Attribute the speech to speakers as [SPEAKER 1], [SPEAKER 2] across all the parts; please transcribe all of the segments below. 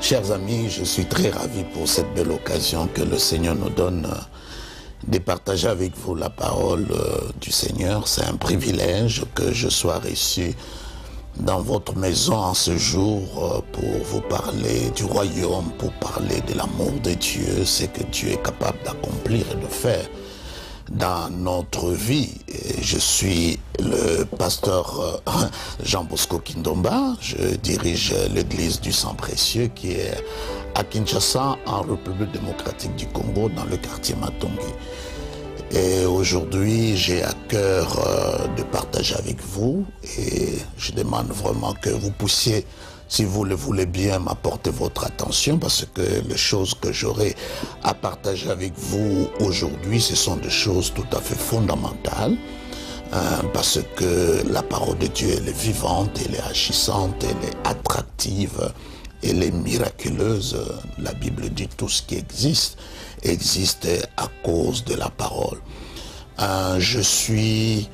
[SPEAKER 1] Chers amis, je suis très ravi pour cette belle occasion que le Seigneur nous donne de partager avec vous la parole du Seigneur. C'est un privilège que je sois reçu dans votre maison en ce jour pour vous parler du royaume, pour parler de l'amour de Dieu, ce que Dieu est capable d'accomplir et de faire dans notre vie. Et je suis le pasteur Jean Bosco Kindomba. Je dirige l'église du sang précieux qui est à Kinshasa, en République démocratique du Congo, dans le quartier Matongi. Et aujourd'hui, j'ai à cœur de partager avec vous et je demande vraiment que vous puissiez, si vous le voulez bien, m'apporter votre attention parce que les choses que j'aurai à partager avec vous aujourd'hui, ce sont des choses tout à fait fondamentales parce que la parole de Dieu, elle est vivante, elle est agissante, elle est attractive, elle est miraculeuse. La Bible dit tout ce qui existe à cause de la parole. Je suis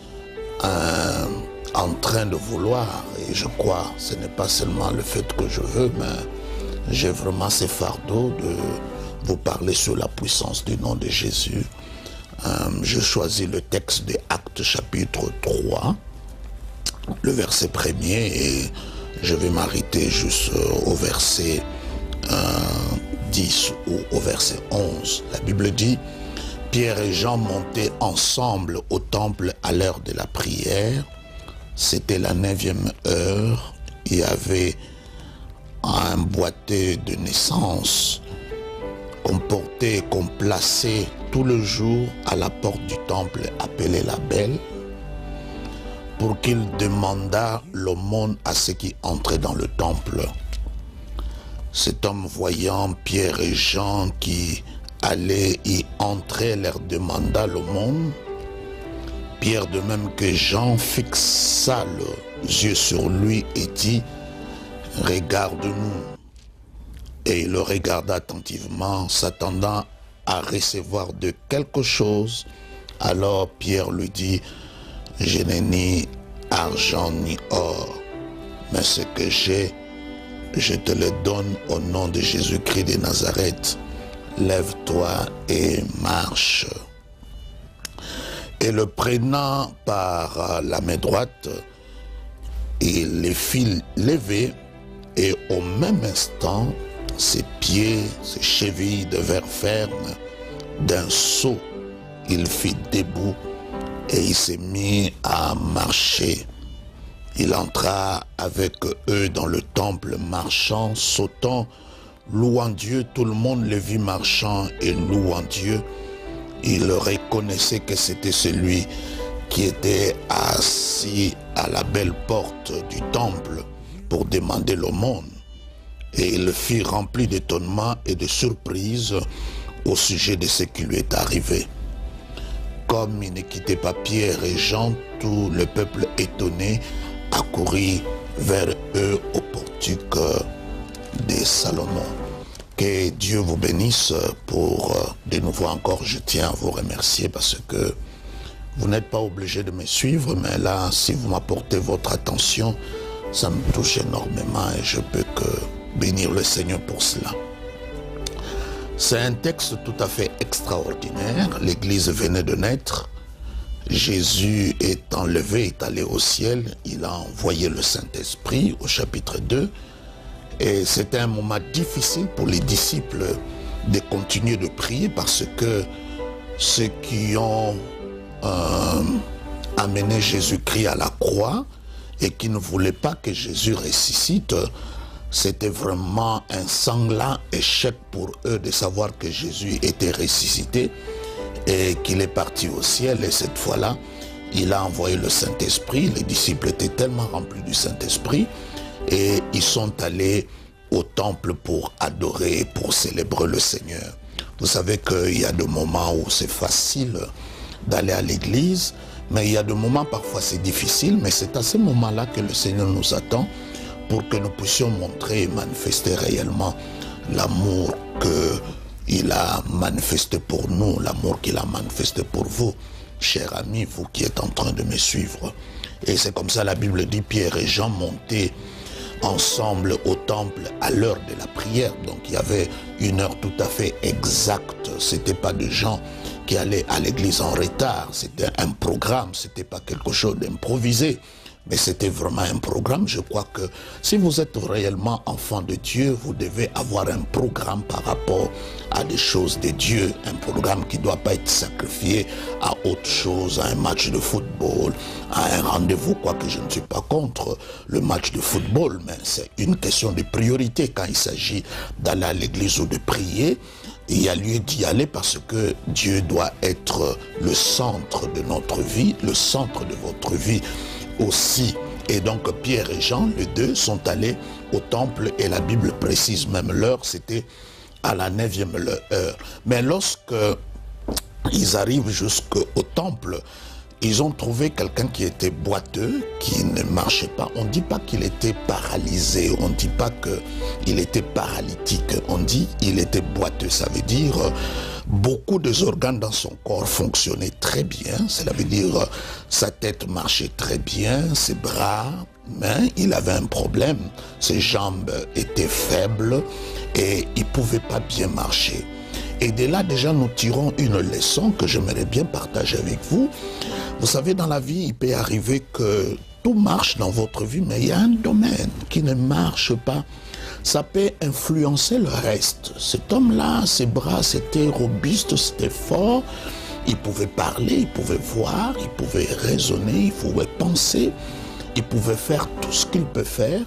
[SPEAKER 1] en train de vouloir, et je crois, ce n'est pas seulement le fait que je veux, mais j'ai vraiment ce fardeau de vous parler sur la puissance du nom de Jésus. Je choisis le texte des Actes chapitre 3, le verset 1er, et je vais m'arrêter juste au verset 10 ou au verset 11. La Bible dit: Pierre et Jean montaient ensemble au temple à l'heure de la prière. C'était la 9e heure. Il y avait un boîtier de naissance qu'on portait et qu'on plaçait tout le jour à la porte du temple appelé la Belle, pour qu'il demandât l'aumône à ceux qui entraient dans le temple. Cet homme, voyant Pierre et Jean qui allaient y entrer, leur demanda l'aumône. Pierre, de même que Jean, fixa les yeux sur lui et dit: Regarde-nous. Et il le regarda attentivement, s'attendant à recevoir de quelque chose. Alors Pierre lui dit: Je n'ai ni argent ni or, mais ce que j'ai, je te le donne au nom de Jésus-Christ de Nazareth. Lève-toi et marche. Et le prenant par la main droite, il les fit lever, et au même instant, ses pieds, ses chevilles devinrent fermes. D'un saut, il fit debout et il s'est mis à marcher. Il entra avec eux dans le temple, marchant, sautant, louant Dieu. Tout le monde le vit marchant et louant Dieu. Il reconnaissait que c'était celui qui était assis à la belle porte du temple pour demander l'aumône. Et il fut rempli d'étonnement et de surprise au sujet de ce qui lui est arrivé. Comme il ne quittait pas Pierre et Jean, tout le peuple étonné accourut vers eux au portique de Salomon. Que Dieu vous bénisse pour de nouveau encore. Je tiens à vous remercier parce que vous n'êtes pas obligé de me suivre, mais là, si vous m'apportez votre attention, ça me touche énormément et je peux que bénir le Seigneur pour cela. C'est un texte tout à fait extraordinaire. L'Église venait de naître. Jésus est enlevé, est allé au ciel. Il a envoyé le Saint-Esprit au chapitre 2. Et c'était un moment difficile pour les disciples de continuer de prier parce que ceux qui ont amené Jésus-Christ à la croix et qui ne voulaient pas que Jésus ressuscite, c'était vraiment un sanglant échec pour eux de savoir que Jésus était ressuscité et qu'il est parti au ciel. Et cette fois-là, il a envoyé le Saint-Esprit. Les disciples étaient tellement remplis du Saint-Esprit et ils sont allés au temple pour adorer et pour célébrer le Seigneur. Vous savez qu'il y a des moments où c'est facile d'aller à l'église, mais il y a des moments parfois c'est difficile, mais c'est à ce moment-là que le Seigneur nous attend pour que nous puissions montrer et manifester réellement l'amour qu'il a manifesté pour nous, l'amour qu'il a manifesté pour vous, chers amis, vous qui êtes en train de me suivre. Et c'est comme ça la Bible dit: Pierre et Jean montaient ensemble au temple à l'heure de la prière. Donc il y avait une heure tout à fait exacte. C'était pas des gens qui allaient à l'église en retard. C'était un programme, c'était pas quelque chose d'improvisé. Mais c'était vraiment un programme. Je crois que si vous êtes réellement enfant de Dieu, vous devez avoir un programme par rapport à des choses de Dieu. Un programme qui ne doit pas être sacrifié à autre chose, à un match de football, à un rendez-vous. Quoique je ne suis pas contre le match de football, mais c'est une question de priorité quand il s'agit d'aller à l'église ou de prier. Il y a lieu d'y aller parce que Dieu doit être le centre de notre vie, le centre de votre vie aussi. Et donc Pierre et Jean, les deux, sont allés au temple et la Bible précise même l'heure, c'était à la 9e heure. Mais lorsque ils arrivent jusqu'au temple, ils ont trouvé quelqu'un qui était boiteux, qui ne marchait pas. On ne dit pas qu'il était paralysé, on ne dit pas qu'il était paralytique, on dit qu'il était boiteux. Ça veut dire beaucoup des organes dans son corps fonctionnaient très bien. Cela veut dire sa tête marchait très bien, ses bras, mais il avait un problème. Ses jambes étaient faibles et il ne pouvait pas bien marcher. Et de là, déjà, nous tirons une leçon que j'aimerais bien partager avec vous. Vous savez, dans la vie, il peut arriver que tout marche dans votre vie, mais il y a un domaine qui ne marche pas. Ça peut influencer le reste. Cet homme-là, ses bras, c'était robuste, c'était fort. Il pouvait parler, il pouvait voir, il pouvait raisonner, il pouvait penser. Il pouvait faire tout ce qu'il peut faire,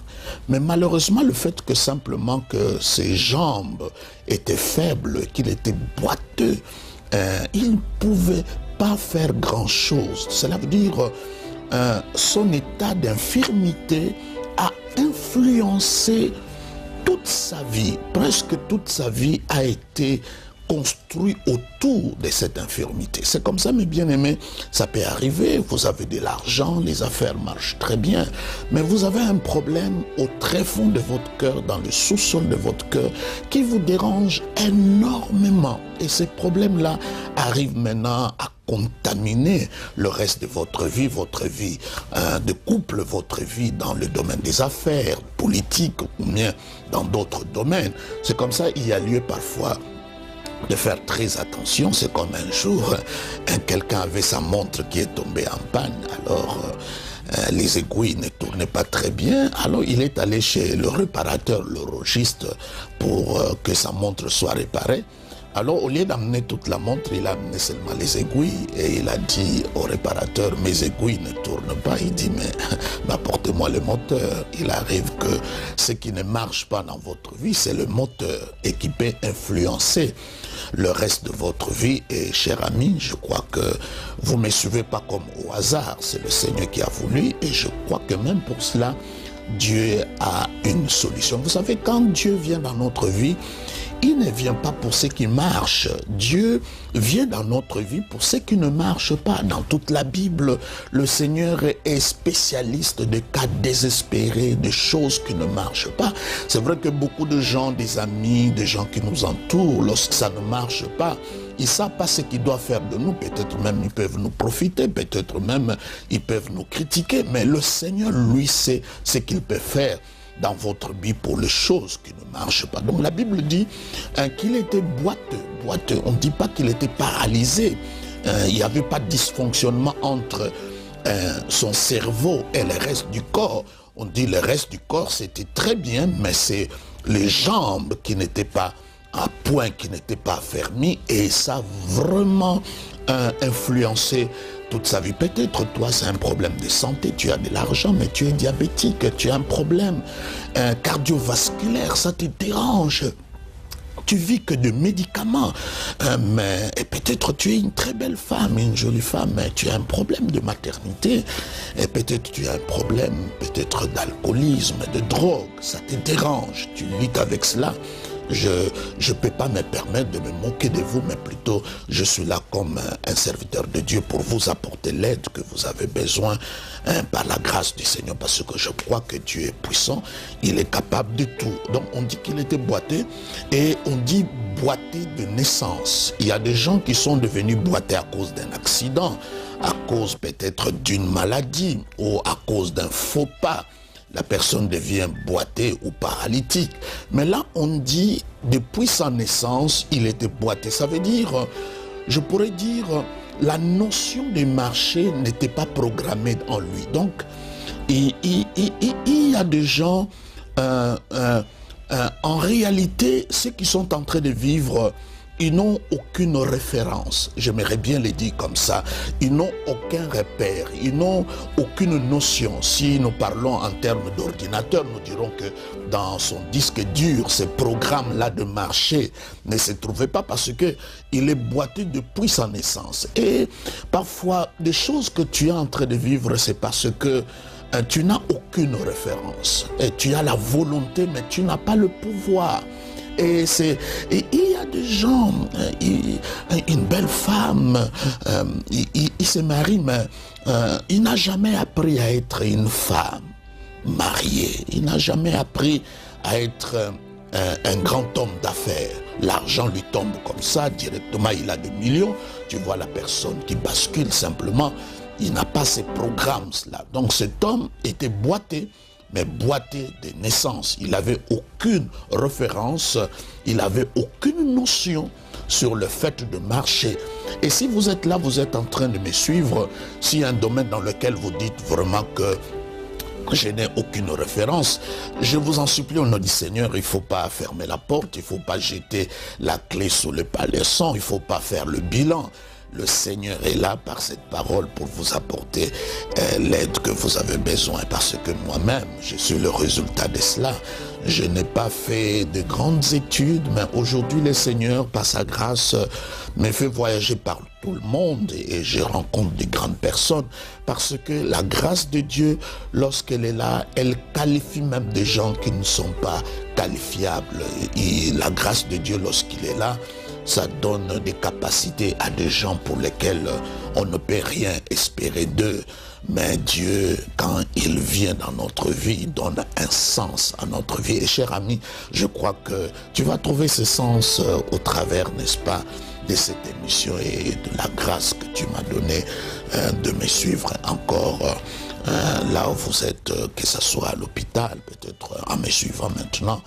[SPEAKER 1] mais malheureusement, le fait que simplement que ses jambes étaient faibles, qu'il était boiteux, il ne pouvait pas faire grand-chose. Cela veut dire son état d'infirmité a influencé toute sa vie, presque toute sa vie a été construit autour de cette infirmité. C'est comme ça, mes bien-aimés, ça peut arriver, vous avez de l'argent, les affaires marchent très bien, mais vous avez un problème au très fond de votre cœur, dans le sous-sol de votre cœur, qui vous dérange énormément. Et ces problèmes-là arrivent maintenant à contaminer le reste de votre vie de couple, votre vie dans le domaine des affaires, politiques ou bien dans d'autres domaines. C'est comme ça, il y a lieu parfois de faire très attention. C'est comme un jour, quelqu'un avait sa montre qui est tombée en panne, alors les aiguilles ne tournaient pas très bien, alors il est allé chez le réparateur, l'horlogiste, pour que sa montre soit réparée. Alors, au lieu d'amener toute la montre, il a amené seulement les aiguilles et il a dit au réparateur, mes aiguilles ne tournent pas. Il dit, mais apportez-moi le moteur. Il arrive que ce qui ne marche pas dans votre vie, c'est le moteur et qui peut influencer le reste de votre vie. Et cher ami, je crois que vous ne me suivez pas comme au hasard. C'est le Seigneur qui a voulu et je crois que même pour cela, Dieu a une solution. Vous savez, quand Dieu vient dans notre vie, il ne vient pas pour ce qui marche. Dieu vient dans notre vie pour ce qui ne marche pas. Dans toute la Bible, le Seigneur est spécialiste des cas désespérés, des choses qui ne marchent pas. C'est vrai que beaucoup de gens, des amis, des gens qui nous entourent, lorsque ça ne marche pas, ils ne savent pas ce qu'ils doivent faire de nous. Peut-être même ils peuvent nous profiter, peut-être même ils peuvent nous critiquer. Mais le Seigneur, lui, sait ce qu'il peut faire dans votre vie pour les choses qui ne marchent pas. Donc la Bible dit qu'il était boiteux. On ne dit pas qu'il était paralysé. Il n'y avait pas de dysfonctionnement entre son cerveau et le reste du corps. On dit le reste du corps c'était très bien, mais c'est les jambes qui n'étaient pas à point, qui n'étaient pas affermies, et ça a vraiment influencé toute sa vie. Peut-être toi c'est un problème de santé, tu as de l'argent mais tu es diabétique, tu as un problème cardiovasculaire, ça te dérange. Tu vis que de médicaments, mais peut-être tu es une très belle femme, une jolie femme, mais tu as un problème de maternité, et peut-être tu as un problème peut-être d'alcoolisme, de drogue, ça te dérange, tu luttes avec cela. Je ne peux pas me permettre de me moquer de vous, mais plutôt je suis là comme un serviteur de Dieu pour vous apporter l'aide que vous avez besoin par la grâce du Seigneur, parce que je crois que Dieu est puissant, il est capable de tout. Donc on dit qu'il était boiteux et on dit boiteux de naissance. Il y a des gens qui sont devenus boiteux à cause d'un accident, à cause peut-être d'une maladie ou à cause d'un faux pas. la personne devient boitée ou paralytique. Mais là, on dit, depuis sa naissance, il était boité. Ça veut dire, je pourrais dire, la notion de marcher n'était pas programmée en lui. Donc, il y a des gens, en réalité, ceux qui sont en train de vivre, ils n'ont aucune référence, j'aimerais bien le dire comme ça, ils n'ont aucun repère, ils n'ont aucune notion. Si nous parlons en termes d'ordinateur, nous dirons que dans son disque dur, ce programme-là de marcher ne se trouvait pas parce qu'il est boité depuis sa naissance. Et parfois, des choses que tu es en train de vivre, c'est parce que tu n'as aucune référence. Et tu as la volonté, mais tu n'as pas le pouvoir. Et il y a des gens, une belle femme, il se marie, mais il n'a jamais appris à être une femme mariée. Il n'a jamais appris à être un grand homme d'affaires. L'argent lui tombe comme ça, directement il a des millions. Tu vois la personne qui bascule simplement. Il n'a pas ces programmes-là. Donc cet homme était boité, mais boité de naissance. Il n'avait aucune référence, il n'avait aucune notion sur le fait de marcher. Et si vous êtes là, vous êtes en train de me suivre, s'il y a un domaine dans lequel vous dites vraiment que je n'ai aucune référence, je vous en supplie au nom du Seigneur, il ne faut pas fermer la porte, il ne faut pas jeter la clé sous le paillasson, il ne faut pas faire le bilan. Le Seigneur est là par cette parole pour vous apporter l'aide que vous avez besoin. Parce que moi-même, je suis le résultat de cela. Je n'ai pas fait de grandes études, mais aujourd'hui, le Seigneur, par sa grâce, me fait voyager par tout le monde et je rencontre de grandes personnes. Parce que la grâce de Dieu, lorsqu'elle est là, elle qualifie même des gens qui ne sont pas qualifiables. Et la grâce de Dieu, lorsqu'il est là, ça donne des capacités à des gens pour lesquels on ne peut rien espérer d'eux. Mais Dieu, quand il vient dans notre vie, il donne un sens à notre vie. Et cher ami, je crois que tu vas trouver ce sens au travers, n'est-ce pas, de cette émission et de la grâce que tu m'as donnée de me suivre encore là où vous êtes, que ce soit à l'hôpital, peut-être en me suivant maintenant.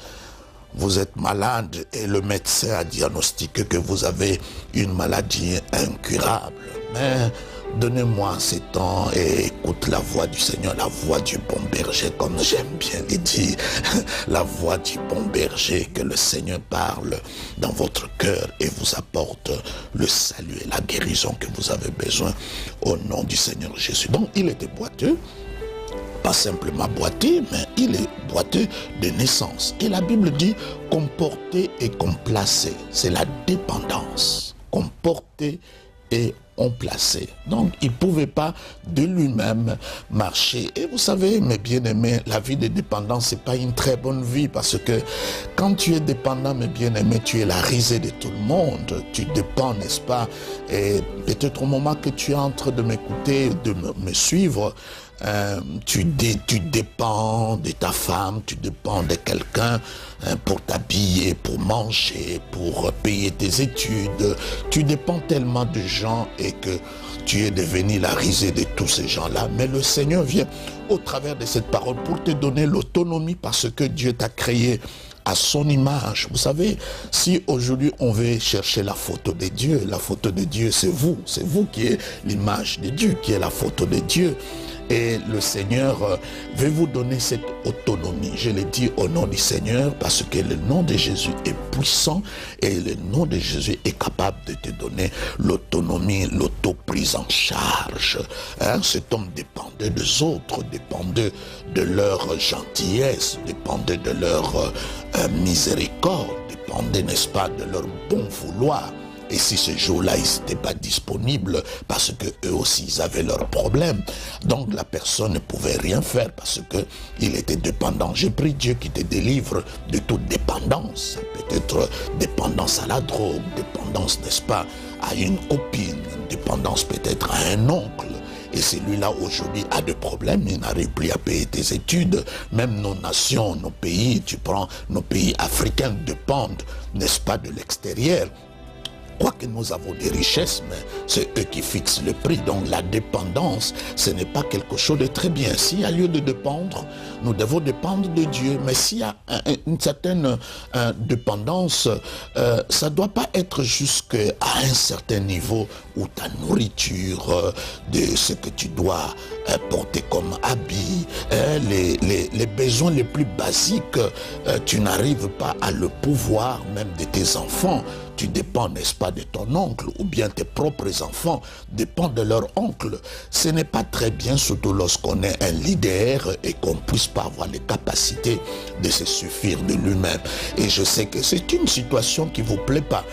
[SPEAKER 1] Vous êtes malade et le médecin a diagnostiqué que vous avez une maladie incurable. Mais donnez-moi ce temps et écoute la voix du Seigneur, la voix du bon berger, comme j'aime bien le dire, la voix du bon berger, que le Seigneur parle dans votre cœur et vous apporte le salut et la guérison que vous avez besoin au nom du Seigneur Jésus. Donc il était boiteux. Pas simplement boité, mais il est boiteux de naissance. Et la Bible dit comporter et complacer. C'est la dépendance. Comporter et complacer. Donc, il ne pouvait pas de lui-même marcher. Et vous savez, mes bien-aimés, la vie de dépendance, ce n'est pas une très bonne vie parce que quand tu es dépendant, mes bien-aimés, tu es la risée de tout le monde. Tu dépends, n'est-ce pas? Et peut-être au moment que tu es en train de m'écouter, de me suivre, tu dépends de ta femme, tu dépends de quelqu'un pour t'habiller, pour manger, pour payer tes études. Tu dépends tellement de gens et que tu es devenu la risée de tous ces gens-là. Mais le Seigneur vient au travers de cette parole pour te donner l'autonomie parce que Dieu t'a créé à son image. Vous savez, si aujourd'hui on veut chercher la photo de Dieu, la photo de Dieu c'est vous qui êtes l'image de Dieu, qui est la photo de Dieu. Et le Seigneur veut vous donner cette autonomie. Je le dis au nom du Seigneur parce que le nom de Jésus est puissant et le nom de Jésus est capable de te donner l'autonomie, l'auto-prise en charge. Cet homme dépendait des autres, dépendait de leur gentillesse, dépendait de leur miséricorde, dépendait, n'est-ce pas, de leur bon vouloir. Et si ce jour-là, ils n'étaient pas disponibles parce qu'eux aussi, ils avaient leurs problèmes. Donc, la personne ne pouvait rien faire parce qu'il était dépendant. J'ai prie Dieu qui te délivre de toute dépendance. Peut-être dépendance à la drogue, dépendance, n'est-ce pas, à une copine, dépendance peut-être à un oncle. Et celui-là, aujourd'hui, a des problèmes, il n'arrive plus à payer tes études. Même nos nations, nos pays, tu prends nos pays africains dépendent, n'est-ce pas, de l'extérieur. croit que nous avons des richesses, mais c'est eux qui fixent le prix. Donc la dépendance, ce n'est pas quelque chose de très bien. S'il y a lieu de dépendre, nous devons dépendre de Dieu. Mais s'il y a une certaine dépendance, ça ne doit pas être jusqu'à un certain niveau où ta nourriture, de ce que tu dois porter comme habit, les besoins les plus basiques, tu n'arrives pas à le pouvoir même de tes enfants. Tu dépends, n'est-ce pas, de ton oncle, ou bien tes propres enfants dépendent de leur oncle. Ce n'est pas très bien, surtout lorsqu'on est un leader et qu'on ne puisse pas avoir les capacités de se suffire de lui-même. Et je sais que c'est une situation qui ne vous plaît pas.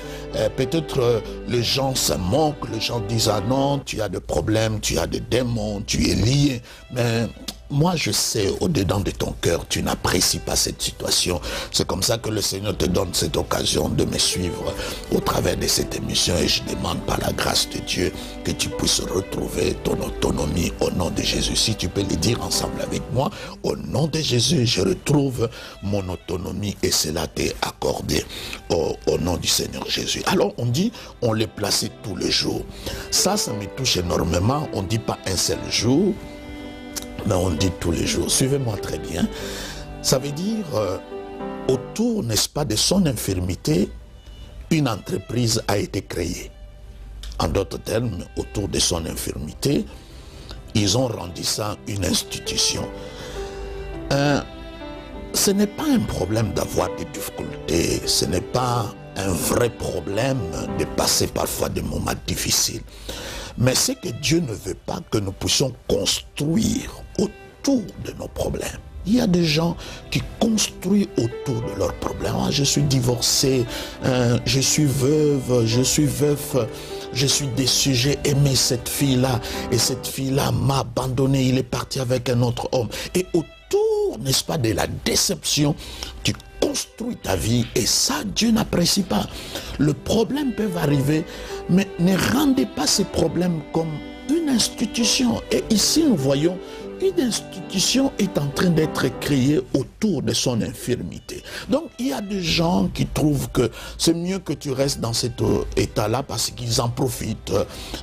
[SPEAKER 1] Peut-être les gens se moquent, les gens disent « Ah non, tu as des problèmes, tu as des démons, tu es lié. » Mais moi, je sais, au-dedans de ton cœur, tu n'apprécies pas cette situation. C'est comme ça que le Seigneur te donne cette occasion de me suivre au travers de cette émission. Et je demande par la grâce de Dieu que tu puisses retrouver ton autonomie au nom de Jésus. Si tu peux le dire ensemble avec moi, au nom de Jésus, je retrouve mon autonomie et cela t'est accordé au nom du Seigneur Jésus. Alors, on dit, on les plaçait tous les jours. Ça me touche énormément. On ne dit pas un seul jour, mais on dit tous les jours. Suivez-moi très bien. Ça veut dire, autour, n'est-ce pas, de son infirmité, une entreprise a été créée. En d'autres termes, autour de son infirmité, ils ont rendu ça une institution. Ce n'est pas un problème d'avoir des difficultés, ce n'est pas un vrai problème de passer parfois des moments difficiles. Mais c'est que Dieu ne veut pas que nous puissions construire autour de nos problèmes. Il y a des gens qui construisent autour de leurs problèmes. Ah, je suis divorcé, je suis veuve, je suis veuf, je suis déçu, j'ai aimé cette fille-là et cette fille-là m'a abandonné, il est parti avec un autre homme. Et autour, n'est-ce pas, de la déception, tu construis ta vie et ça, Dieu n'apprécie pas. Le problème peut arriver, mais ne rendez pas ces problèmes comme une institution. Et ici, nous voyons une institution est en train d'être créée autour de son infirmité. Donc, il y a des gens qui trouvent que c'est mieux que tu restes dans cet état-là parce qu'ils en profitent.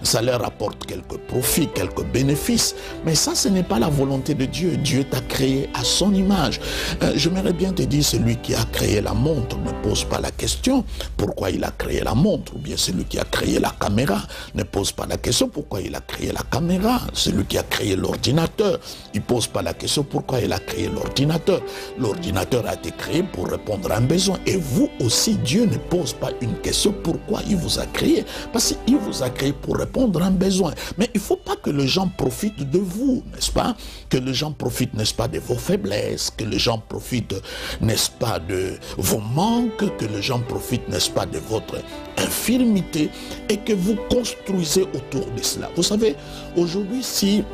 [SPEAKER 1] Ça leur apporte quelques profits, quelques bénéfices. Mais ça, ce n'est pas la volonté de Dieu. Dieu t'a créé à son image. J'aimerais bien te dire, celui qui a créé la montre ne pose pas la question pourquoi il a créé la montre. Ou bien celui qui a créé la caméra ne pose pas la question pourquoi il a créé la caméra. Celui qui a créé l'ordinateur, il ne pose pas la question pourquoi il a créé l'ordinateur. L'ordinateur a été créé pour répondre à un besoin. Et vous aussi, Dieu ne pose pas une question pourquoi il vous a créé. Parce qu'il vous a créé pour répondre à un besoin. Mais il ne faut pas que les gens profitent de vous, n'est-ce pas? Que les gens profitent, n'est-ce pas, de vos faiblesses. Que les gens profitent, n'est-ce pas, de vos manques. Que les gens profitent, n'est-ce pas, de votre infirmité. Et que vous construisez autour de cela. Vous savez, aujourd'hui, si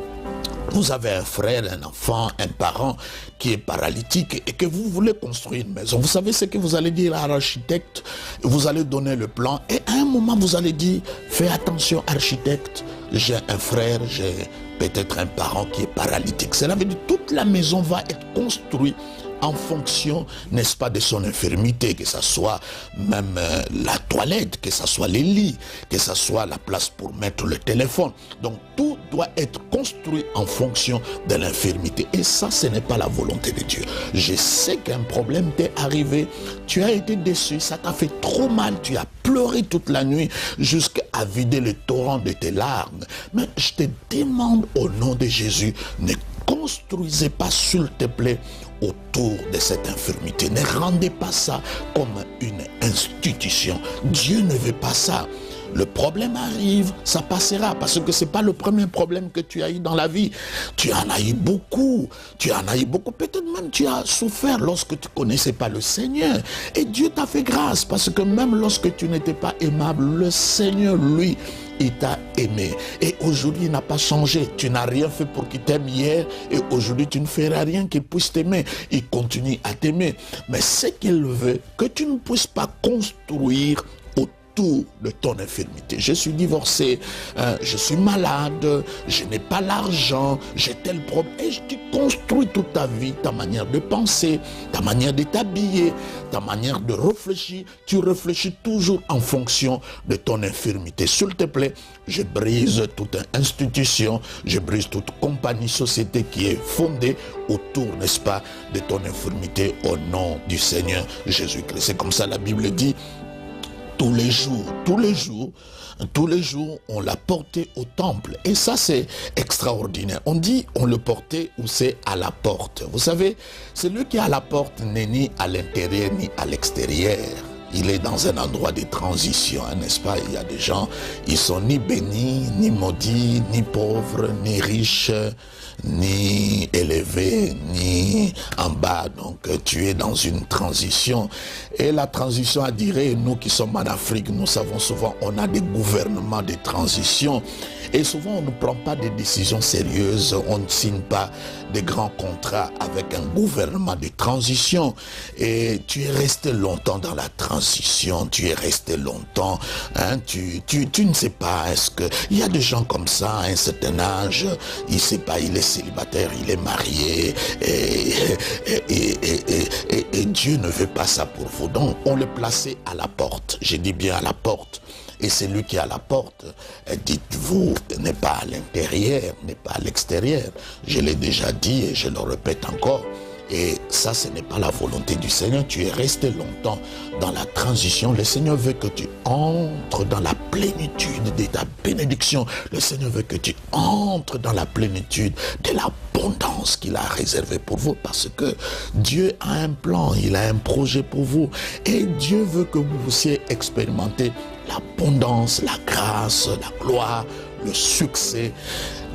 [SPEAKER 1] vous avez un frère, un enfant, un parent qui est paralytique et que vous voulez construire une maison. Vous savez ce que vous allez dire à l'architecte, vous allez donner le plan et à un moment vous allez dire, fais attention architecte, j'ai un frère, j'ai peut-être un parent qui est paralytique. Cela veut dire que toute la maison va être construite en fonction, n'est-ce pas, de son infirmité, que ce soit même la toilette, que ce soit les lits, que ce soit la place pour mettre le téléphone. Donc tout doit être construit en fonction de l'infirmité. Et ça, ce n'est pas la volonté de Dieu. Je sais qu'un problème t'est arrivé, tu as été déçu, ça t'a fait trop mal, tu as pleuré toute la nuit jusqu'à vider le torrent de tes larmes. Mais je te demande au nom de Jésus, ne construisez pas, s'il te plaît, autour de cette infirmité. Ne rendez pas ça comme une institution. Dieu ne veut pas ça. Le problème arrive, ça passera, parce que ce n'est pas le premier problème que tu as eu dans la vie. Tu en as eu beaucoup. Tu en as eu beaucoup. Peut-être même tu as souffert lorsque tu ne connaissais pas le Seigneur. Et Dieu t'a fait grâce, parce que même lorsque tu n'étais pas aimable, le Seigneur, lui, il t'a aimé. Et aujourd'hui, il n'a pas changé. Tu n'as rien fait pour qu'il t'aime hier. Et aujourd'hui, tu ne feras rien qu'il puisse t'aimer. Il continue à t'aimer. Mais ce qu'il veut, que tu ne puisses pas construire autour autour de ton infirmité. Je suis divorcé, je suis malade, je n'ai pas l'argent, j'ai tel problème. Et tu construis toute ta vie, ta manière de penser, ta manière de t'habiller, ta manière de réfléchir. Tu réfléchis toujours en fonction de ton infirmité. S'il te plaît, je brise toute institution, je brise toute compagnie, société qui est fondée autour, n'est-ce pas, de ton infirmité au nom du Seigneur Jésus-Christ. C'est comme ça la Bible dit, tous les jours, on l'a porté au temple. Et ça, c'est extraordinaire. On dit, on le portait où c'est à la porte. Vous savez, celui qui est à la porte n'est ni à l'intérieur ni à l'extérieur. Il est dans un endroit de transition, n'est-ce pas? Il y a des gens, ils sont ni bénis, ni maudits, ni pauvres, ni riches, ni élevés, ni en bas. Donc tu es dans une transition. Et la transition, à dire, nous qui sommes en Afrique, nous savons souvent, on a des gouvernements de transition. Et souvent, on ne prend pas de décisions sérieuses, on ne signe pas de grands contrats avec un gouvernement de transition. Et tu es resté longtemps dans la transition, tu es resté longtemps, hein, tu ne sais pas, est-ce que... Il y a des gens comme ça, à un certain âge, il ne sait pas, il est célibataire, il est marié, et Dieu ne veut pas ça pour vous. Donc, on le plaçait à la porte, je dis bien à la porte. Et celui qui est à la porte, dites-vous, n'est pas à l'intérieur, n'est pas à l'extérieur. Je l'ai déjà dit et je le répète encore. Et ça, ce n'est pas la volonté du Seigneur. Tu es resté longtemps dans la transition. Le Seigneur veut que tu entres dans la plénitude de ta bénédiction. Le Seigneur veut que tu entres dans la plénitude de l'abondance qu'il a réservée pour vous. Parce que Dieu a un plan, il a un projet pour vous. Et Dieu veut que vous puissiez expérimenter l'abondance, la grâce, la gloire, le succès,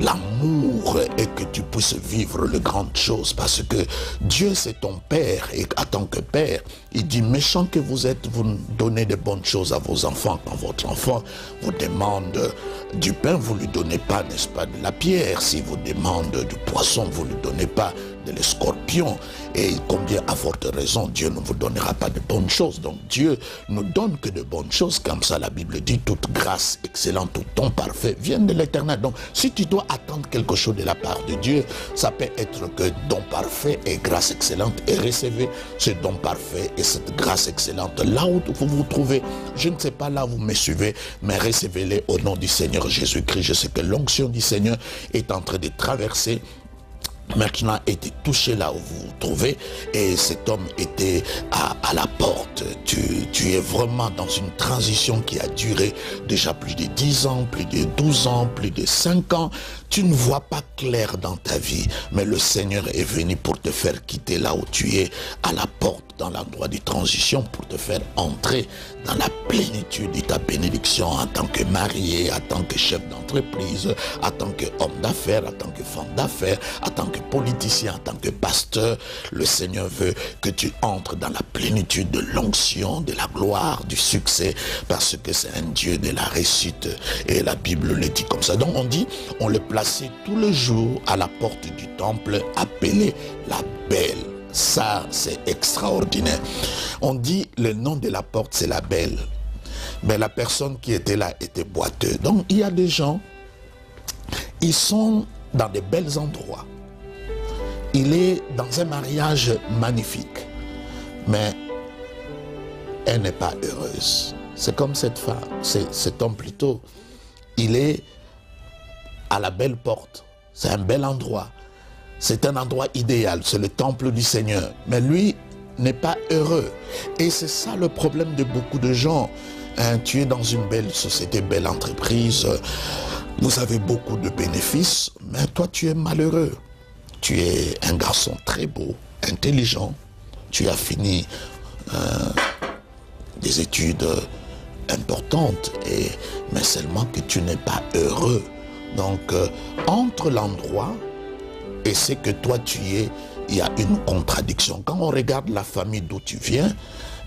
[SPEAKER 1] l'amour, et que tu puisses vivre les grandes choses, parce que Dieu c'est ton Père, et en tant que Père, il dit, méchant que vous êtes, vous donnez de bonnes choses à vos enfants. Quand votre enfant vous demande du pain, vous ne lui donnez pas, n'est-ce pas, de la pierre. Si vous demande du poisson, vous ne lui donnez pas de l'escorpion. Et combien à forte raison, Dieu ne vous donnera pas de bonnes choses. Donc Dieu ne donne que de bonnes choses. Comme ça la Bible dit, toute grâce excellente, tout don parfait viennent de l'Éternel. Donc si tu dois attendre quelque chose de la part de Dieu, ça peut être que don parfait et grâce excellente, et recevez ce don parfait et cette grâce excellente là où vous vous trouvez. Je ne sais pas là où vous me suivez, mais recevez-les au nom du Seigneur Jésus-Christ. Je sais que l'onction du Seigneur est en train de traverser, maintenant été touché là où vous vous trouvez, et cet homme était à la porte. Tu es vraiment dans une transition qui a duré déjà plus de 10 ans, plus de 12 ans, plus de 5 ans. Tu ne vois pas clair dans ta vie, mais le Seigneur est venu pour te faire quitter là où tu es, à la porte, dans l'endroit de transition, pour te faire entrer dans la plénitude de ta bénédiction en tant que marié, en tant que chef d'entreprise, en tant qu'homme d'affaires, en tant que femme d'affaires, en tant que politicien, en tant que pasteur. Le Seigneur veut que tu entres dans la plénitude de l'onction, de la gloire, du succès, parce que c'est un Dieu de la réussite, et la Bible le dit comme ça. Donc on dit, on le plaçait tous les jours à la porte du temple, appelé la Belle. Ça, c'est extraordinaire. On dit, le nom de la porte, c'est la Belle. Mais la personne qui était là était boiteux. Donc, il y a des gens, ils sont dans de bels endroits. Il est dans un mariage magnifique. Mais elle n'est pas heureuse. C'est comme cette femme, cet homme plutôt. Il est à la belle porte. C'est un bel endroit. C'est un endroit idéal, c'est le temple du Seigneur. Mais lui n'est pas heureux. Et c'est ça le problème de beaucoup de gens. Hein, tu es dans une belle société, belle entreprise, vous avez beaucoup de bénéfices, mais toi tu es malheureux. Tu es un garçon très beau, intelligent, tu as fini des études importantes, mais seulement que tu n'es pas heureux. Donc, entre l'endroit et c'est que toi tu es, il y a une contradiction. Quand on regarde la famille d'où tu viens,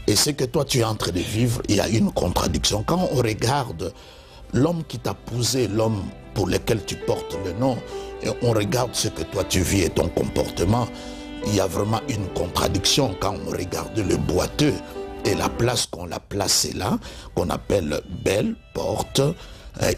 [SPEAKER 1] et c'est que toi tu es en train de vivre, il y a une contradiction. Quand on regarde l'homme qui t'a posé, l'homme pour lequel tu portes le nom, et on regarde ce que toi tu vis et ton comportement, il y a vraiment une contradiction. Quand on regarde le boiteux, Et la place qu'on l'a placée là, qu'on appelle belle porte,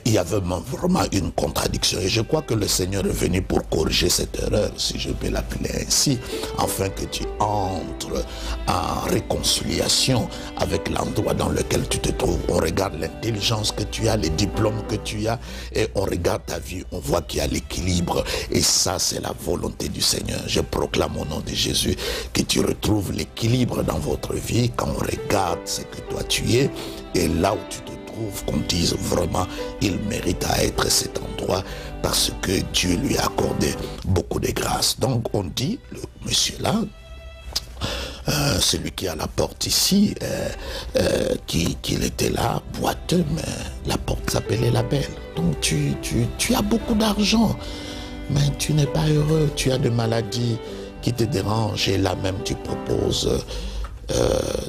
[SPEAKER 1] il y avait vraiment une contradiction. Et je crois que le Seigneur est venu pour corriger cette erreur, si je peux l'appeler ainsi, afin que tu entres en réconciliation avec l'endroit dans lequel tu te trouves. On regarde l'intelligence que tu as, les diplômes que tu as, et on regarde ta vie, on voit qu'il y a l'équilibre. Et ça, c'est la volonté du Seigneur. Je proclame au nom de Jésus que tu retrouves l'équilibre dans votre vie quand on regarde ce que toi tu es, et là où tu te qu'on dise vraiment il mérite à être cet endroit parce que Dieu lui a accordé beaucoup de grâce. Donc on dit, le monsieur là, celui qui est à la porte ici, qu'il était là, boiteux, mais la porte s'appelait la belle. Donc tu as beaucoup d'argent, mais tu n'es pas heureux, tu as des maladies qui te dérangent, et là même tu proposes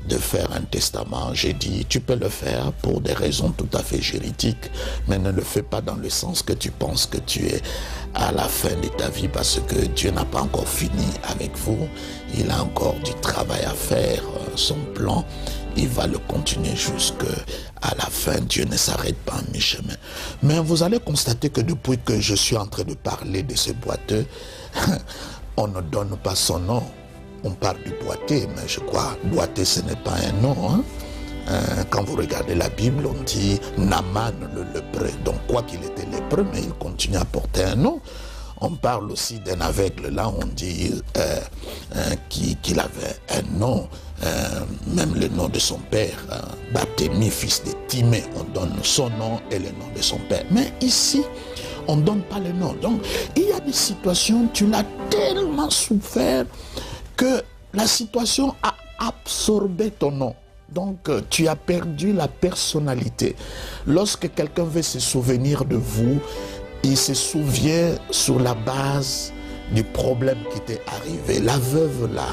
[SPEAKER 1] de faire un testament. J'ai dit, tu peux le faire pour des raisons tout à fait juridiques, mais ne le fais pas dans le sens que tu penses que tu es à la fin de ta vie, parce que Dieu n'a pas encore fini avec vous. Il a encore du travail à faire. Son plan, il va le continuer jusqu'à la fin. Dieu ne s'arrête pas en mi-chemin. Mais vous allez constater que depuis que je suis en train de parler de ce boiteux, on ne donne pas son nom. On parle du boiteux, mais je crois boiteux ce n'est pas un nom. Quand vous regardez la Bible, on dit Naaman le lépreux. Donc quoi qu'il était lépreux, mais il continue à porter un nom. On parle aussi d'un aveugle, là on dit qu'il avait un nom, même le nom de son père, Barthélemy, fils de Timée. On donne son nom et le nom de son père. Mais ici, on ne donne pas le nom. Donc il y a des situations, tu l'as tellement souffert que la situation a absorbé ton nom. Donc, tu as perdu la personnalité. Lorsque quelqu'un veut se souvenir de vous, il se souvient sur la base du problème qui t'est arrivé. La veuve là,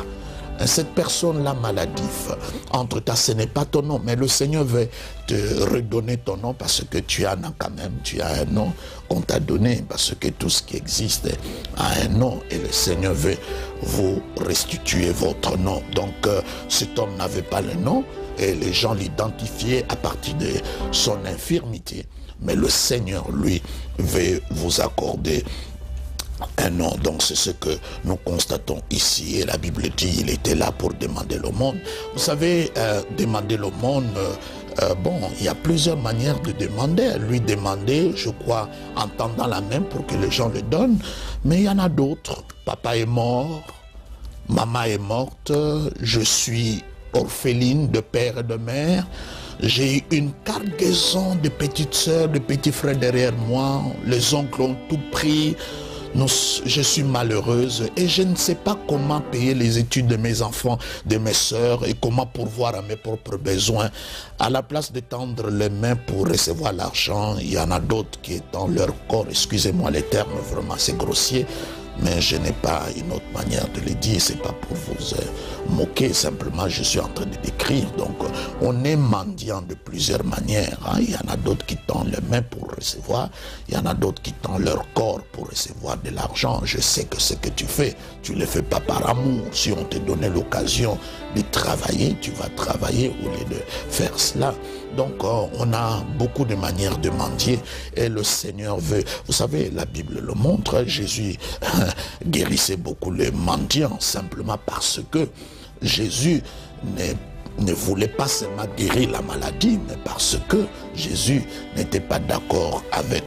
[SPEAKER 1] cette personne-là maladive, entre toi, ce n'est pas ton nom, mais le Seigneur veut te redonner ton nom parce que tu en as quand même, tu as un nom qu'on t'a donné, parce que tout ce qui existe a un nom et le Seigneur veut vous restituer votre nom. Donc, cet homme n'avait pas le nom et les gens l'identifiaient à partir de son infirmité. Mais le Seigneur, lui, veut vous accorder un nom. Donc c'est ce que nous constatons ici. Et la Bible dit, il était là pour demander l'aumône. Vous savez, demander l'aumône, bon, il y a plusieurs manières de demander. Lui demander, je crois, en tendant la main pour que les gens le donnent. Mais il y en a d'autres. Papa est mort, maman est morte, je suis orpheline de père et de mère. J'ai une cargaison de petites sœurs, de petits frères derrière moi. Les oncles ont tout pris. Je suis malheureuse et je ne sais pas comment payer les études de mes enfants, de mes sœurs, et comment pourvoir à mes propres besoins. À la place de tendre les mains pour recevoir l'argent, il y en a d'autres qui étendent leur corps. Excusez-moi les termes, vraiment c'est grossier, mais je n'ai pas une autre manière de le dire. C'est pas pour vous moquer, simplement je suis en train de décrire. Donc on est mendiant de plusieurs manières. Il y en a d'autres qui tendent les mains pour recevoir, il y en a d'autres qui tendent leur corps pour recevoir de l'argent. Je sais que ce que tu fais, tu ne le fais pas par amour. Si on te donnait l'occasion de travailler, tu vas travailler au lieu de faire cela. Donc on a beaucoup de manières de mendier et le Seigneur veut. Vous savez, la Bible le montre, Jésus guérissait beaucoup les mendiants simplement parce que Jésus ne voulait pas seulement guérir la maladie, mais parce que Jésus n'était pas d'accord avec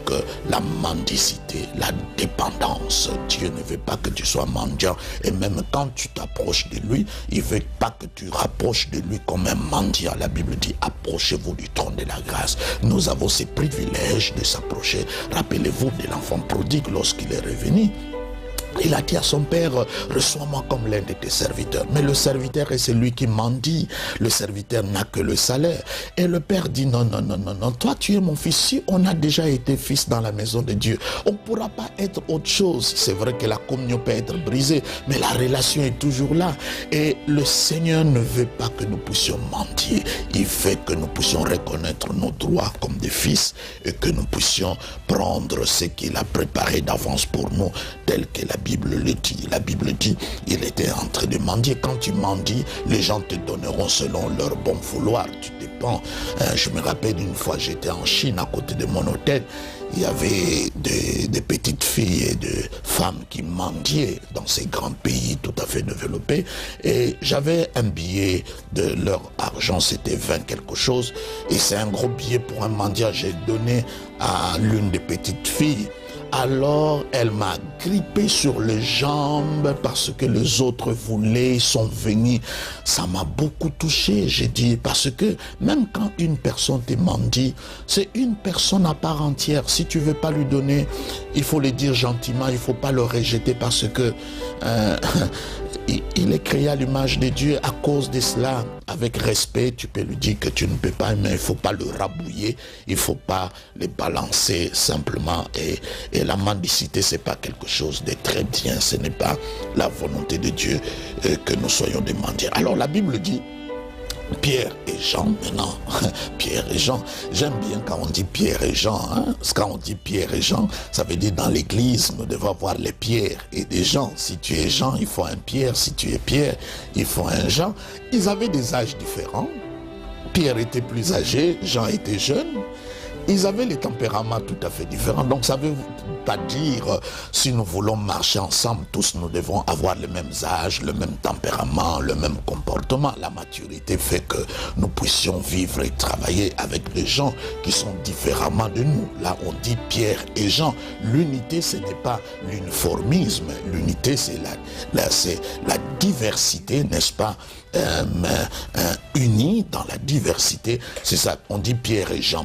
[SPEAKER 1] la mendicité, la dépendance. Dieu ne veut pas que tu sois mendiant. Et même quand tu t'approches de lui, il ne veut pas que tu rapproches de lui comme un mendiant. La Bible dit, approchez-vous du trône de la grâce. Nous avons ce privilège de s'approcher. Rappelez-vous de l'enfant prodigue lorsqu'il est revenu. Il a dit à son père, reçois-moi comme l'un de tes serviteurs. Mais le serviteur est celui qui mendie. Le serviteur n'a que le salaire. Et le père dit, non, non, non, non, non. Toi, tu es mon fils. Si on a déjà été fils dans la maison de Dieu, on ne pourra pas être autre chose. C'est vrai que la communion peut être brisée, mais la relation est toujours là. Et le Seigneur ne veut pas que nous puissions mentir. Il veut que nous puissions reconnaître nos droits comme des fils et que nous puissions prendre ce qu'il a préparé d'avance pour nous, tel que la Bible le dit. La Bible dit, il était en train de mendier. Quand tu mendies, les gens te donneront selon leur bon vouloir. Tu dépends. Je me rappelle une fois, j'étais en Chine, à côté de mon hôtel. Il y avait des petites filles et des femmes qui mendiaient dans ces grands pays tout à fait développés. Et j'avais un billet de leur argent, c'était 20 quelque chose. Et c'est un gros billet pour un mendiant. J'ai donné à l'une des petites filles. Alors, elle m'a grippé sur les jambes parce que les autres voulaient, sont venus. Ça m'a beaucoup touché, j'ai dit, parce que même quand une personne te mendie, c'est une personne à part entière. Si tu ne veux pas lui donner, il faut le dire gentiment, il ne faut pas le rejeter parce que il est créé à l'image de Dieu. À cause de cela, avec respect, tu peux lui dire que tu ne peux pas, mais il ne faut pas le rabouiller, il ne faut pas le balancer simplement. Et la mendicité, ce n'est pas quelque chose de très bien, ce n'est pas la volonté de Dieu que nous soyons des mendiants. Alors la Bible dit, Pierre et Jean, maintenant, Pierre et Jean, j'aime bien quand on dit Pierre et Jean, hein? Quand on dit Pierre et Jean, ça veut dire dans l'église, nous devons avoir les pierres et des Jean. Si tu es Jean, il faut un Pierre, si tu es Pierre, il faut un Jean. Ils avaient des âges différents, Pierre était plus âgé, Jean était jeune. Ils avaient les tempéraments tout à fait différents. Donc ça ne veut pas dire si nous voulons marcher ensemble, tous nous devons avoir les mêmes âges, le même tempérament, le même comportement. La maturité fait que nous puissions vivre et travailler avec des gens qui sont différemment de nous. Là on dit Pierre et Jean. L'unité ce n'est pas l'uniformisme. L'unité c'est la diversité, n'est-ce pas? Unis dans la diversité, c'est ça, on dit Pierre et Jean,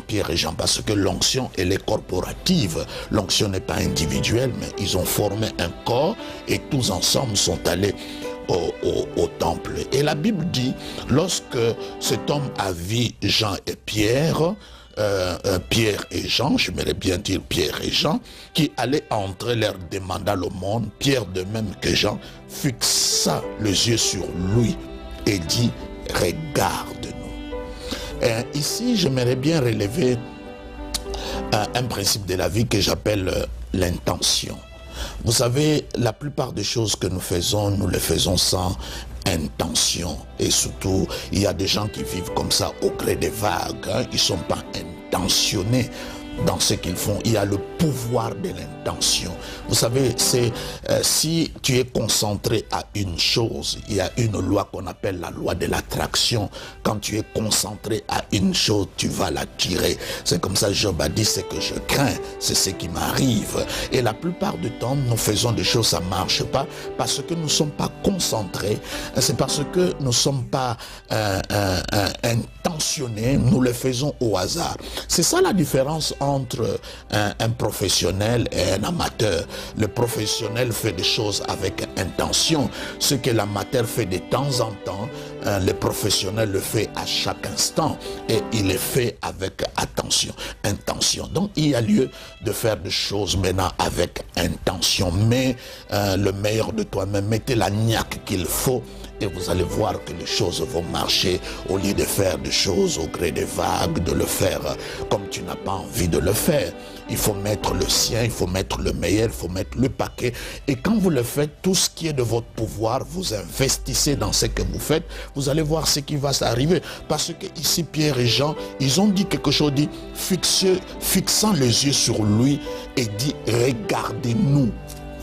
[SPEAKER 1] parce que l'onction elle est corporative, l'onction n'est pas individuelle, mais ils ont formé un corps et tous ensemble sont allés au temple. Et la Bible dit, lorsque cet homme a vu Jean et Pierre, Pierre et Jean, j'aimerais bien dire Pierre et Jean, qui allaient entrer, leur demanda l'aumône. Pierre, de même que Jean, fixa les yeux sur lui et dit, regarde-nous. Ici, j'aimerais bien relever un principe de la vie que j'appelle l'intention. Vous savez, la plupart des choses que nous faisons, nous les faisons sans intention. Et surtout, il y a des gens qui vivent comme ça au gré des vagues. Hein. Ils ne sont pas intentionnés dans ce qu'ils font. Il y a le pouvoir de l'intention. Vous savez, c'est si tu es concentré à une chose, il y a une loi qu'on appelle la loi de l'attraction. Quand tu es concentré à une chose, tu vas l'attirer. C'est comme ça Job a dit, c'est que je crains, c'est ce qui m'arrive. Et la plupart du temps, nous faisons des choses, ça ne marche pas parce que nous ne sommes pas concentrés. C'est parce que nous ne sommes pas intentionnés, nous le faisons au hasard. C'est ça la différence entre un professionnel et un amateur. Le professionnel fait des choses avec intention. Ce que l'amateur fait de temps en temps, le professionnel le fait à chaque instant et il le fait avec intention. Donc il y a lieu de faire des choses maintenant avec intention. Mais le meilleur de toi-même, mettez la niaque qu'il faut. Et vous allez voir que les choses vont marcher au lieu de faire des choses au gré des vagues, de le faire comme tu n'as pas envie de le faire. Il faut mettre le sien, il faut mettre le meilleur, il faut mettre le paquet. Et quand vous le faites, tout ce qui est de votre pouvoir, vous investissez dans ce que vous faites, vous allez voir ce qui va s'arriver. Parce que ici, Pierre et Jean, ils ont dit quelque chose, dit, fixant les yeux sur lui et dit, regardez-nous.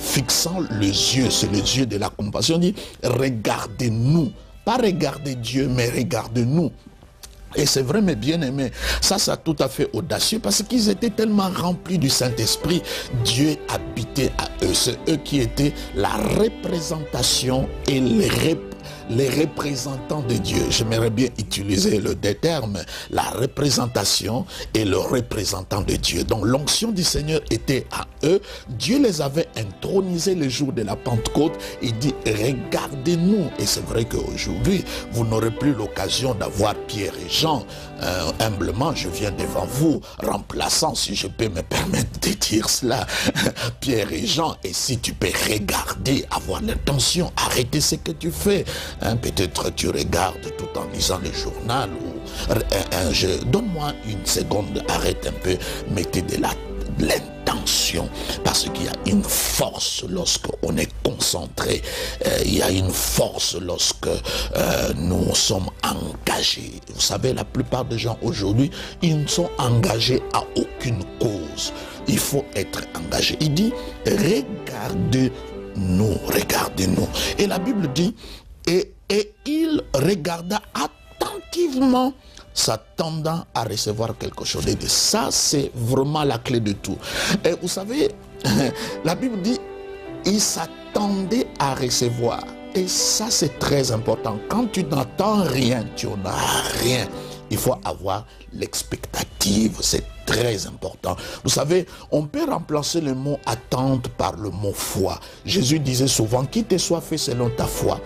[SPEAKER 1] Fixant les yeux, c'est les yeux de la compassion, dit regardez-nous, pas regardez Dieu, mais regardez-nous. Et c'est vrai, mes bien-aimés, ça c'est tout à fait audacieux parce qu'ils étaient tellement remplis du Saint-Esprit, Dieu habitait à eux. C'est eux qui étaient la représentation et les représentants de Dieu. J'aimerais bien utiliser le terme, la représentation et le représentant de Dieu. Donc l'onction du Seigneur était à eux. Dieu les avait intronisés le jour de la Pentecôte. Il dit, regardez-nous. Et c'est vrai qu'aujourd'hui, vous n'aurez plus l'occasion d'avoir Pierre et Jean. Humblement, je viens devant vous, remplaçant, si je peux me permettre de dire cela, Pierre et Jean. Et si tu peux regarder, avoir l'intention, arrêter ce que tu fais. Peut-être tu regardes tout en lisant le journal ou donne-moi une seconde, arrête un peu, mettez de l'intention attention, parce qu'il y a une force lorsqu'on est concentré, il y a une force lorsque nous sommes engagés. Vous savez, la plupart des gens aujourd'hui, ils ne sont engagés à aucune cause. Il faut être engagé. Il dit, regardez-nous, regardez-nous. Et la Bible dit, et il regarda attentivement, s'attendant à recevoir quelque chose. Et ça, c'est vraiment la clé de tout. Et vous savez, la Bible dit, il s'attendait à recevoir. Et ça, c'est très important. Quand tu n'attends rien, tu n'as rien. Il faut avoir l'expectative, c'est très important. Vous savez, on peut remplacer le mot attente par le mot foi. Jésus disait souvent, qu'il te soit fait selon ta foi.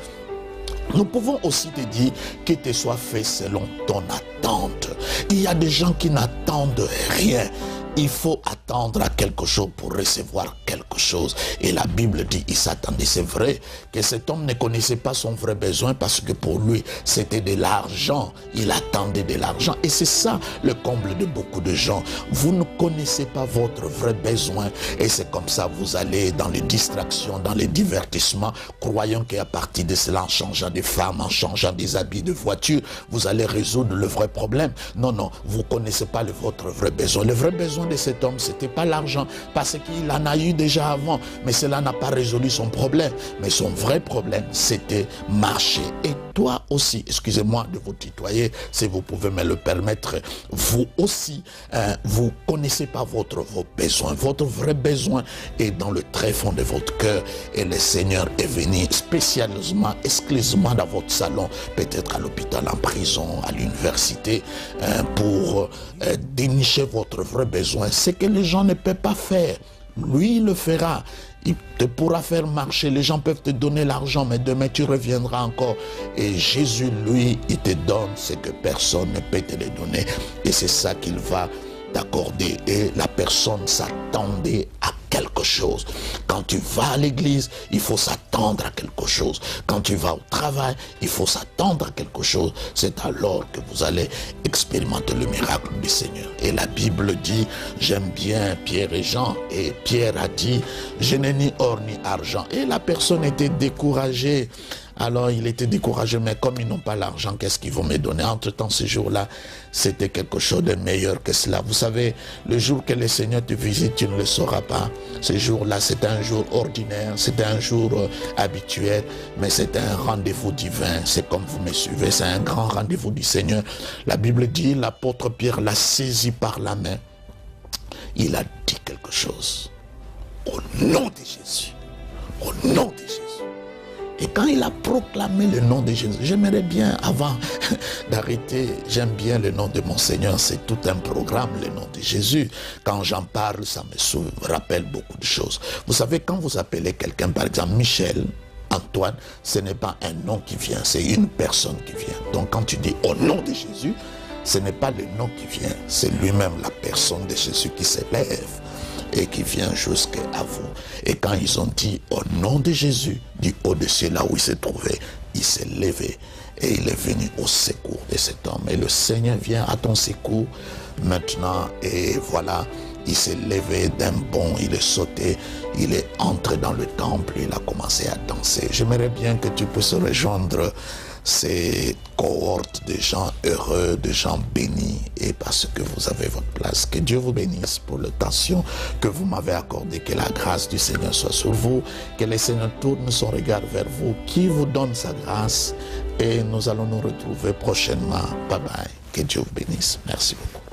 [SPEAKER 1] Nous pouvons aussi te dire qu'il te soit fait selon ton attente. Il y a des gens qui n'attendent rien. Il faut attendre à quelque chose pour recevoir quelque chose. Et la Bible dit, il s'attendait. C'est vrai que cet homme ne connaissait pas son vrai besoin parce que pour lui, c'était de l'argent. Il attendait de l'argent. Et c'est ça le comble de beaucoup de gens. Vous ne connaissez pas votre vrai besoin. Et c'est comme ça, vous allez dans les distractions, dans les divertissements, croyant qu'à partir de cela, en changeant de femme, en changeant des habits de voiture, vous allez résoudre le vrai problème. Non, non, vous ne connaissez pas votre vrai besoin. Le vrai besoin de cet homme, c'était pas l'argent, parce qu'il en a eu déjà avant, mais cela n'a pas résolu son problème. Mais son vrai problème, c'était marcher. Et toi aussi, excusez-moi de vous tutoyer, si vous pouvez me le permettre, vous aussi, vous connaissez pas vos besoins. Votre vrai besoin est dans le très fond de votre cœur, et le Seigneur est venu spécialement, exclusivement dans votre salon, peut-être à l'hôpital, en prison, à l'université, pour dénicher votre vrai besoin. C'est que les gens ne peuvent pas faire. Lui, il le fera. Il te pourra faire marcher. Les gens peuvent te donner l'argent, mais demain tu reviendras encore. Et Jésus, lui, il te donne ce que personne ne peut te le donner. Et c'est ça qu'il va t'accorder. Et la personne s'attendait à quelque chose. Quand tu vas à l'église, il faut s'attendre à quelque chose. Quand tu vas au travail, il faut s'attendre à quelque chose. C'est alors que vous allez expérimenter le miracle du Seigneur. Et la Bible dit, j'aime bien Pierre et Jean. Et Pierre a dit, je n'ai ni or ni argent. Et la personne était découragée. Alors il était découragé, mais comme ils n'ont pas l'argent, qu'est-ce qu'ils vont me donner? Entre-temps, ce jour-là, c'était quelque chose de meilleur que cela. Vous savez, le jour que le Seigneur te visite, tu ne le sauras pas. Ce jour-là, c'est un jour ordinaire, c'est un jour habituel, mais c'est un rendez-vous divin. C'est comme vous me suivez, c'est un grand rendez-vous du Seigneur. La Bible dit, l'apôtre Pierre l'a saisi par la main. Il a dit quelque chose. Au nom de Jésus. Au nom de Jésus. Et quand il a proclamé le nom de Jésus, j'aimerais bien, avant d'arrêter, j'aime bien le nom de mon Seigneur, c'est tout un programme, le nom de Jésus. Quand j'en parle, ça me rappelle beaucoup de choses. Vous savez, quand vous appelez quelqu'un, par exemple, Michel, Antoine, ce n'est pas un nom qui vient, c'est une personne qui vient. Donc quand tu dis au nom de Jésus, ce n'est pas le nom qui vient, c'est lui-même la personne de Jésus qui s'élève et qui vient jusqu'à vous. Et quand ils ont dit au nom de Jésus, du haut de ciel là où il se trouvait, il s'est levé et il est venu au secours de cet homme. Et le Seigneur vient à ton secours maintenant, et voilà, il s'est levé d'un bond, il est sauté, il est entré dans le temple, il a commencé à danser. J'aimerais bien que tu puisses rejoindre ces cohortes de gens heureux, de gens bénis, et parce que vous avez votre place. Que Dieu vous bénisse pour l'attention que vous m'avez accordée. Que la grâce du Seigneur soit sur vous, que le Seigneur tourne son regard vers vous, qui vous donne sa grâce, et nous allons nous retrouver prochainement. Bye bye. Que Dieu vous bénisse. Merci beaucoup.